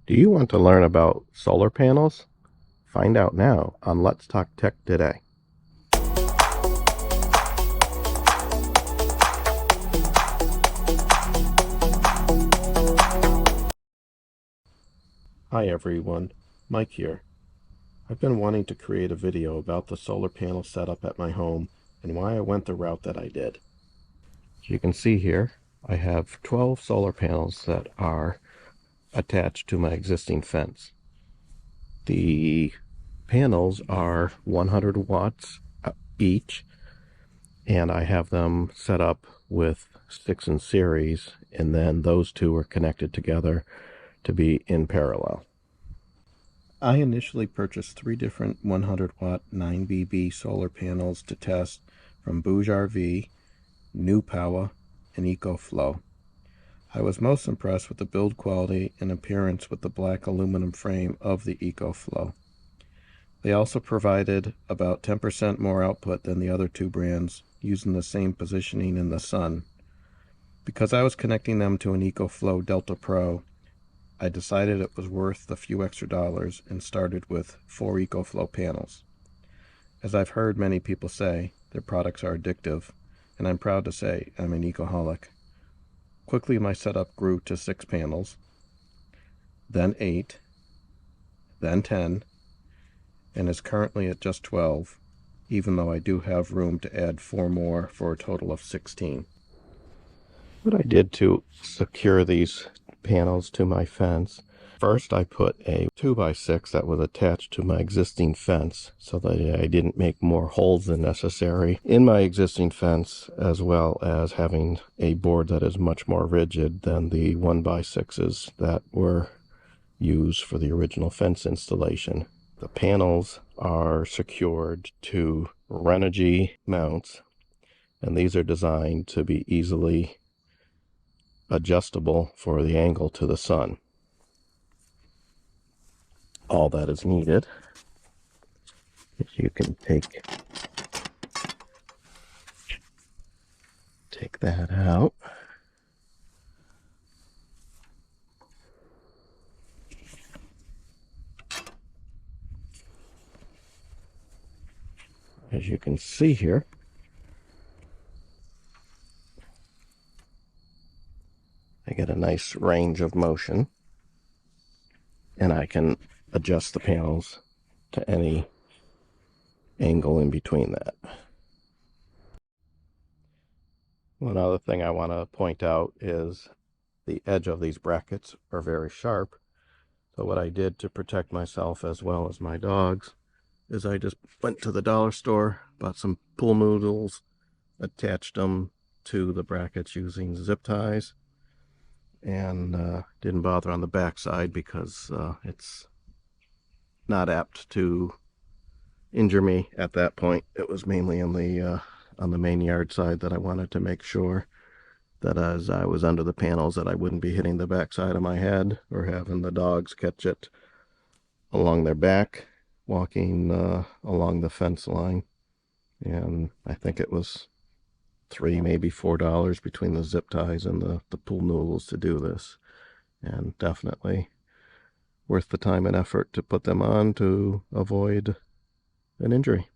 Do you want to learn about solar panels? Find out now on Let's Talk Tech Today. Hi everyone, Mike here. I've been wanting to create a video about the solar panel setup at my home and why I went the route that I did. As you can see here, I have 12 solar panels that are attached to my existing fence. The panels are 100 watts each, and I have them set up with 6 in series, and then those two are connected together to be in parallel. I initially purchased 3 different 100 watt 9BB solar panels to test from BougeRV, Newpowa, and Ecoflow. I was most impressed with the build quality and appearance with the black aluminum frame of the Ecoflow. They also provided about 10% more output than the other two brands, using the same positioning in the sun. Because I was connecting them to an Ecoflow Delta Pro, I decided it was worth the few extra dollars and started with 4 Ecoflow panels. As I've heard many people say, their products are addictive, and I'm proud to say I'm an ecoholic. Quickly my setup grew to 6 panels, then 8, then 10, and is currently at just 12, even though I do have room to add 4 more for a total of 16. What I did to secure these panels to my fence, first I put a 2x6 that was attached to my existing fence so that I didn't make more holes than necessary in my existing fence, as well as having a board that is much more rigid than the 1x6s that were used for the original fence installation. The panels are secured to Renogy mounts, and these are designed to be easily adjustable for the angle to the sun. All that is needed is you can take that out. As you can see here, I get a nice range of motion, and I can adjust the panels to any angle in between that. One other thing I want to point out is the edge of these brackets are very sharp. So what I did to protect myself as well as my dogs is I just went to the dollar store, bought some pool noodles, attached them to the brackets using zip ties, and didn't bother on the back side because it's not apt to injure me at that point. It was mainly on the main yard side that I wanted to make sure that as I was under the panels that I wouldn't be hitting the back side of my head or having the dogs catch it along their back walking along the fence line. And I think it was $3, maybe $4 between the zip ties and the pool noodles to do this, and definitely worth the time and effort to put them on to avoid an injury.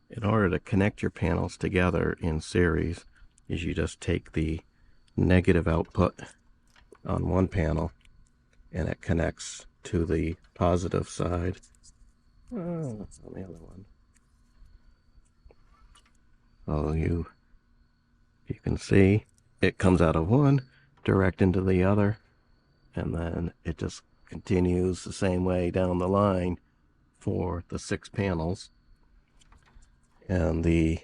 In order to connect your panels together in series, is you just take the negative output on one panel and it connects to the positive side. Oh, that's on the other one. So you can see it comes out of one direct into the other, and then it just continues the same way down the line for the 6 panels. And the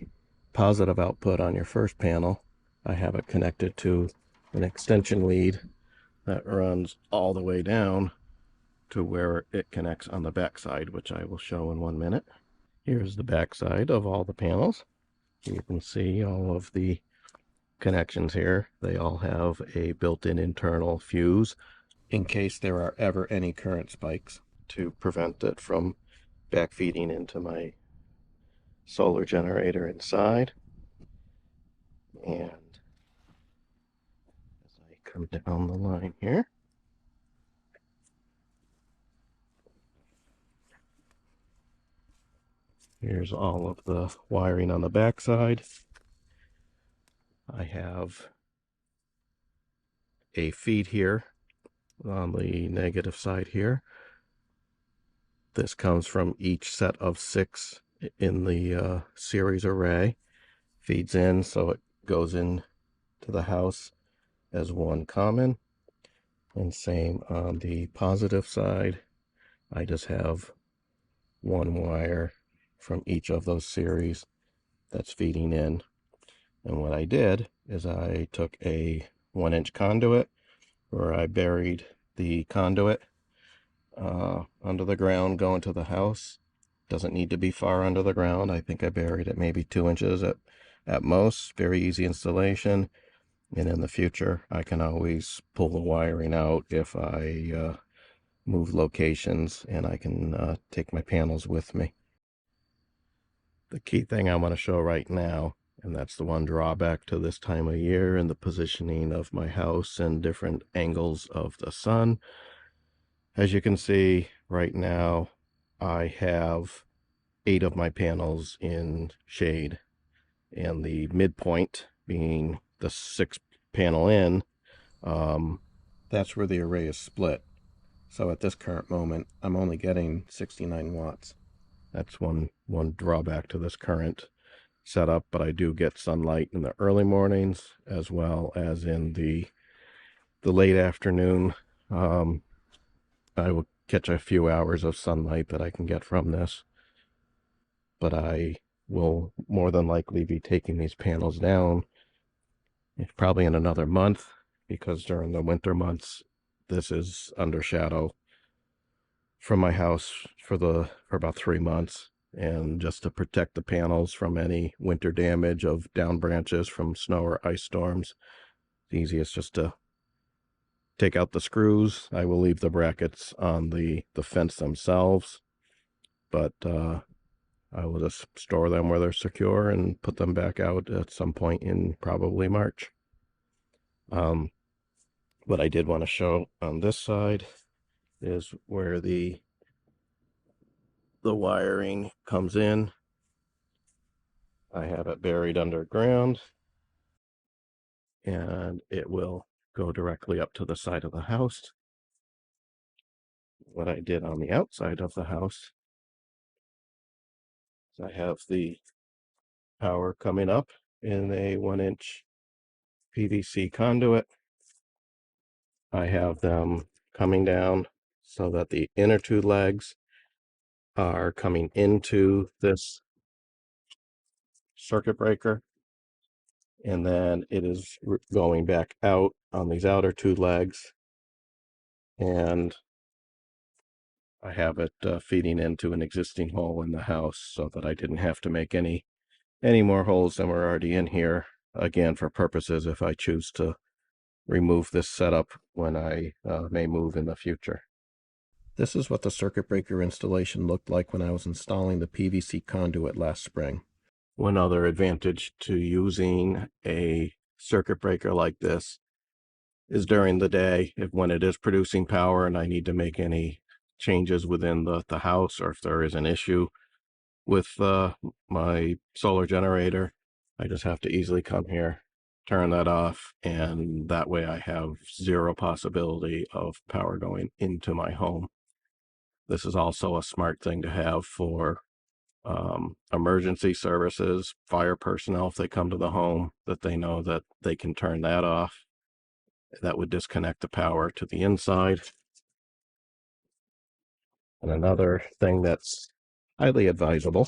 positive output on your first panel, I have it connected to an extension lead that runs all the way down to where it connects on the back side, which I will show in 1 minute. Here's the back side of all the panels. You can see all of the connections here. They all have a built-in internal fuse in case there are ever any current spikes to prevent it from backfeeding into my solar generator inside. And as I come down the line here, Here's all of the wiring on the back side. I have a feed here on the negative side here. This comes from each set of 6 in the series array. Feeds in, so it goes in to the house as one common. And same on the positive side. I just have one wire from each of those series that's feeding in. And what I did is I took a 1-inch conduit where I buried the conduit under the ground going to the house. Doesn't need to be far under the ground. I think I buried it maybe 2 inches at most. Very easy installation. And in the future, I can always pull the wiring out if I move locations, and I can take my panels with me. The key thing I want to show right now, and that's the one drawback to this time of year and the positioning of my house and different angles of the sun. As you can see right now, I have 8 of my panels in shade, and the midpoint being the 6th panel in, that's where the array is split. So at this current moment, I'm only getting 69 watts. That's one drawback to this current setup, but I do get sunlight in the early mornings as well as in the late afternoon. I will catch a few hours of sunlight that I can get from this, but I will more than likely be taking these panels down probably in another month, because during the winter months this is under shadow from my house for about 3 months, and just to protect the panels from any winter damage of down branches from snow or ice storms, the easiest just to take out the screws. I will leave the brackets on the fence themselves, but I will just store them where they're secure and put them back out at some point in probably March. What I did want to show on this side is where the wiring comes in. I have it buried underground, and it will go directly up to the side of the house. What I did on the outside of the house is I have the power coming up in a 1-inch PVC conduit. I have them coming down so that the inner 2 legs are coming into this circuit breaker, and then it is going back out on these outer 2 legs, and I have it feeding into an existing hole in the house so that I didn't have to make any more holes than were already in here, again for purposes if I choose to remove this setup when I may move in the future. This is what the circuit breaker installation looked like when I was installing the PVC conduit last spring. One other advantage to using a circuit breaker like this is during the day, when it is producing power and I need to make any changes within the house, or if there is an issue with my solar generator, I just have to easily come here, turn that off, and that way I have 0 possibility of power going into my home. This is also a smart thing to have for emergency services, fire personnel, if they come to the home, that they know that they can turn that off. That would disconnect the power to the inside. And another thing that's highly advisable,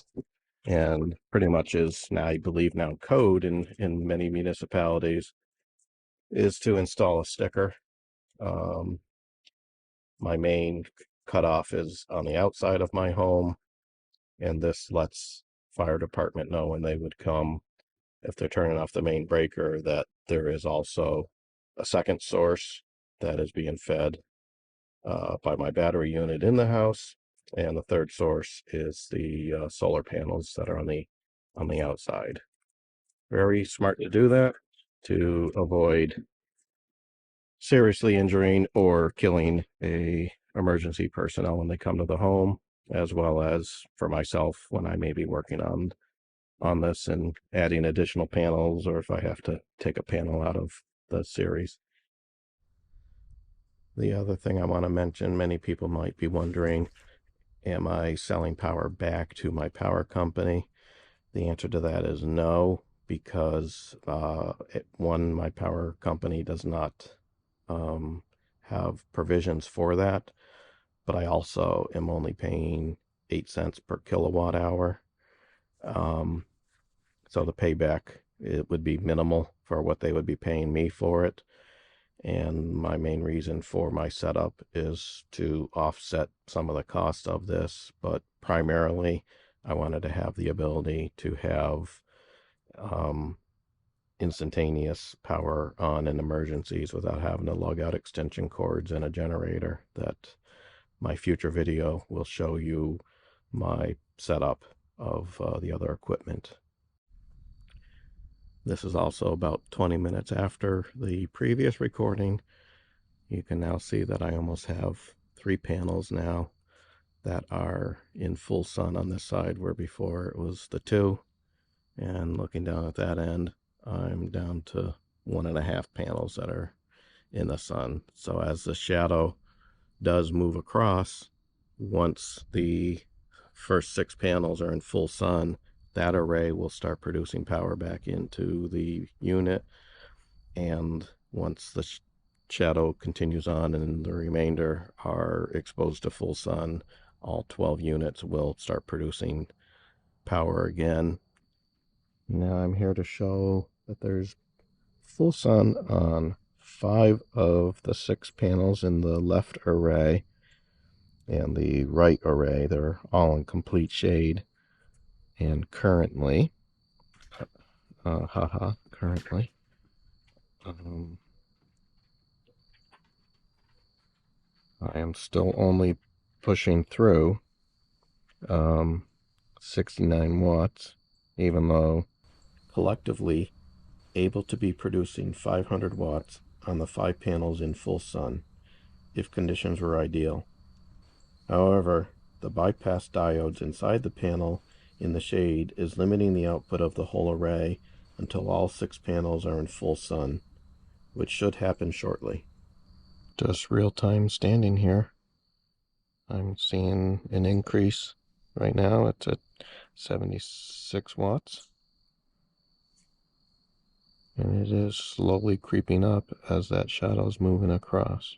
and pretty much is now, I believe now code in many municipalities, is to install a sticker. My main cutoff is on the outside of my home, and this lets fire department know when they would come, if they're turning off the main breaker, that there is also a second source that is being fed by my battery unit in the house, and the third source is the solar panels that are on the outside. Very smart to do that, to avoid seriously injuring or killing a emergency personnel when they come to the home. as well as for myself when I may be working on this and adding additional panels, or if I have to take a panel out of the series. The other thing I want to mention, many people might be wondering, am I selling power back to my power company? The answer to that is no, because one, my power company does not have provisions for that, but I also am only paying 8 cents per kilowatt hour. So the payback, it would be minimal for what they would be paying me for it. And my main reason for my setup is to offset some of the cost of this, but primarily I wanted to have the ability to have instantaneous power on in emergencies without having to lug out extension cords and a generator. That my future video will show you my setup of the other equipment. This is also about 20 minutes after the previous recording. You can now see that I almost have 3 panels now that are in full sun on this side, where before it was the 2. And looking down at that end, I'm down to 1.5 panels that are in the sun. So as the shadow does move across, once the first 6 panels are in full sun, that array will start producing power back into the unit. And once the shadow continues on and the remainder are exposed to full sun, all 12 units will start producing power again. Now I'm here to show that there's full sun on 5 of the 6 panels in the left array and the right array. They're all in complete shade. And currently, currently, I am still only pushing through 69 watts, even though collectively able to be producing 500 watts on the 5 panels in full sun, if conditions were ideal. However, the bypass diodes inside the panel in the shade is limiting the output of the whole array until all 6 panels are in full sun, which should happen shortly. Just real-time standing here, I'm seeing an increase. Right now it's at 76 watts. And it is slowly creeping up as that shadow's moving across.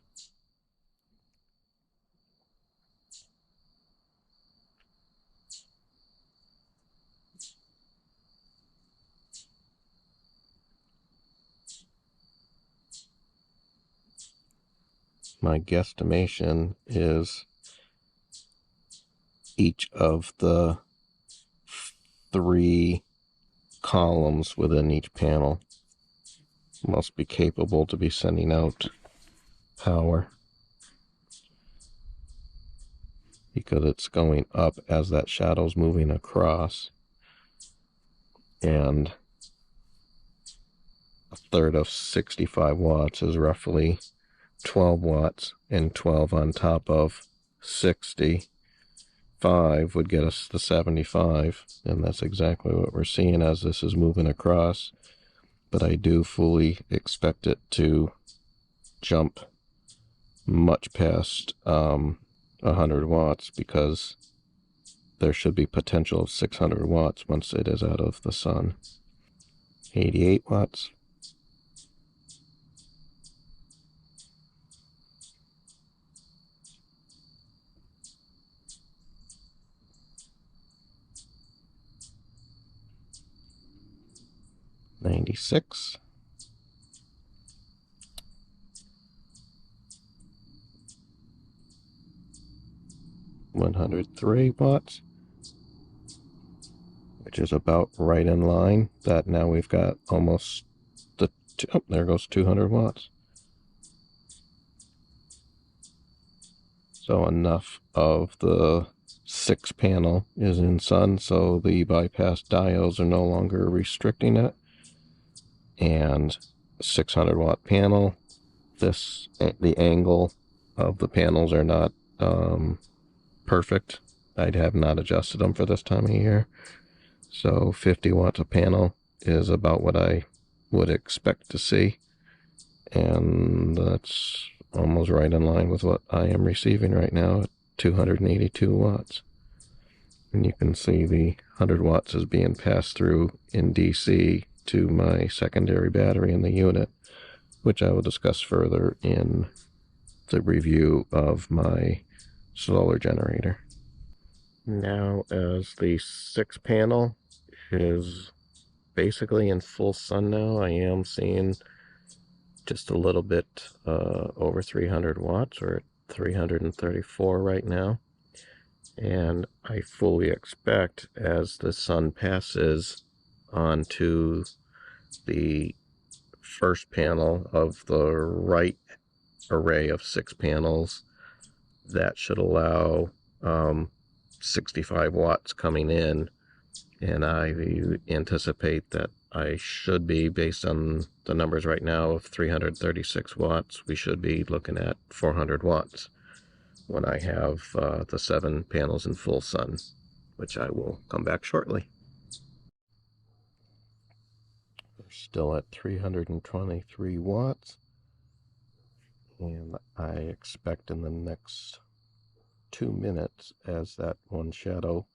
My guesstimation is each of the 3 columns within each panel must be capable to be sending out power, because it's going up as that shadow's moving across, and a third of 65 watts is roughly 12 watts, and 12 on top of 65 would get us to 75, and that's exactly what we're seeing as this is moving across. But I do fully expect it to jump much past 100 watts, because there should be potential of 600 watts once it is out of the sun. 88 watts. $96. 103 watts, which is about right in line. That now we've got almost there goes 200 watts. So enough of the 6 panel is in sun, so the bypass diodes are no longer restricting it. And 600 watt panel, the angle of the panels are not perfect I have not adjusted them for this time of year. So 50 watts a panel is about what I would expect to see. And that's almost right in line with what I am receiving right now at 282 watts. And you can see the 100 watts is being passed through in DC to my secondary battery in the unit, which I will discuss further in the review of my solar generator. Now, as the 6 panel is basically in full sun now, I am seeing just a little bit over 300 watts, or at 334 right now. And I fully expect, as the sun passes onto the first panel of the right array of 6 panels, that should allow 65 watts coming in, and I anticipate that I should be, based on the numbers right now of 336 watts, we should be looking at 400 watts when I have the 7 panels in full sun, which I will come back shortly. We're still at 323 watts, and I expect in the next 2 minutes, as that one shadow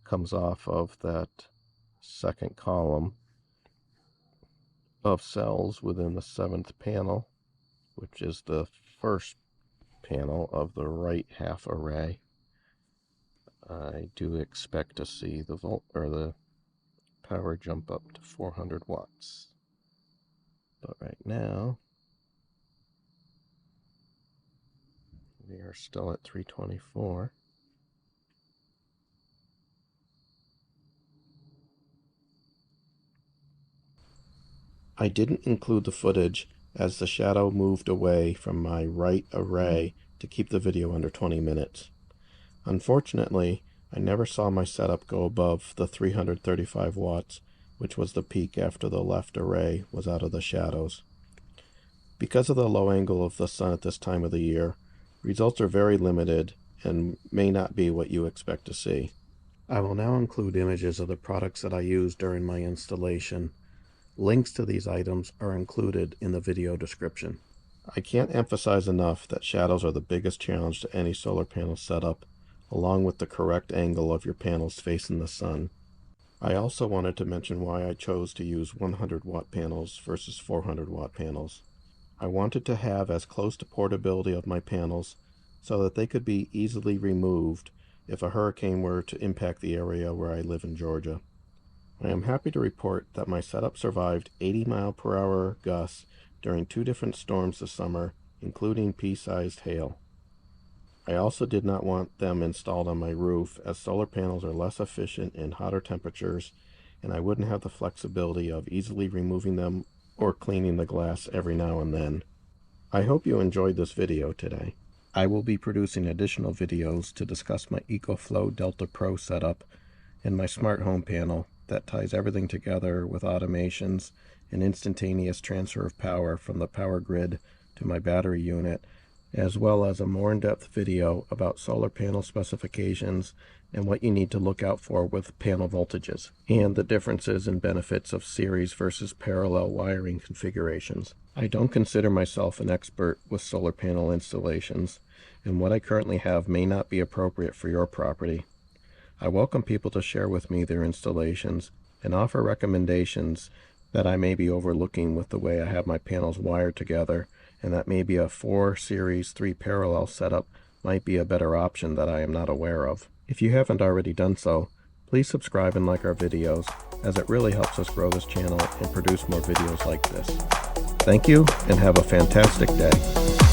comes off of that second column of cells within the 7th panel, which is the first panel of the right half array, I do expect to see the the power jump up to 400 watts. But right now we are still at 324. I didn't include the footage as the shadow moved away from my right array to keep the video under 20 minutes. Unfortunately, I never saw my setup go above the 335 watts, which was the peak after the left array was out of the shadows. Because of the low angle of the sun at this time of the year, results are very limited and may not be what you expect to see. I will now include images of the products that I used during my installation. Links to these items are included in the video description. I can't emphasize enough that shadows are the biggest challenge to any solar panel setup, along with the correct angle of your panels facing the sun. I also wanted to mention why I chose to use 100 watt panels versus 400 watt panels. I wanted to have as close to portability of my panels so that they could be easily removed if a hurricane were to impact the area where I live in Georgia. I am happy to report that my setup survived 80-mile-per-hour gusts during 2 different storms this summer, including pea-sized hail. I also did not want them installed on my roof, as solar panels are less efficient in hotter temperatures, and I wouldn't have the flexibility of easily removing them or cleaning the glass every now and then. I hope you enjoyed this video today. I will be producing additional videos to discuss my Ecoflow Delta Pro setup and my smart home panel that ties everything together with automations and instantaneous transfer of power from the power grid to my battery unit, as well as a more in-depth video about solar panel specifications and what you need to look out for with panel voltages, and the differences and benefits of series versus parallel wiring configurations. I don't consider myself an expert with solar panel installations, and what I currently have may not be appropriate for your property. I welcome people to share with me their installations and offer recommendations that I may be overlooking with the way I have my panels wired together, and that maybe a 4 series 3 parallel setup might be a better option that I am not aware of. If you haven't already done so, please subscribe and like our videos, as it really helps us grow this channel and produce more videos like this. Thank you, and have a fantastic day.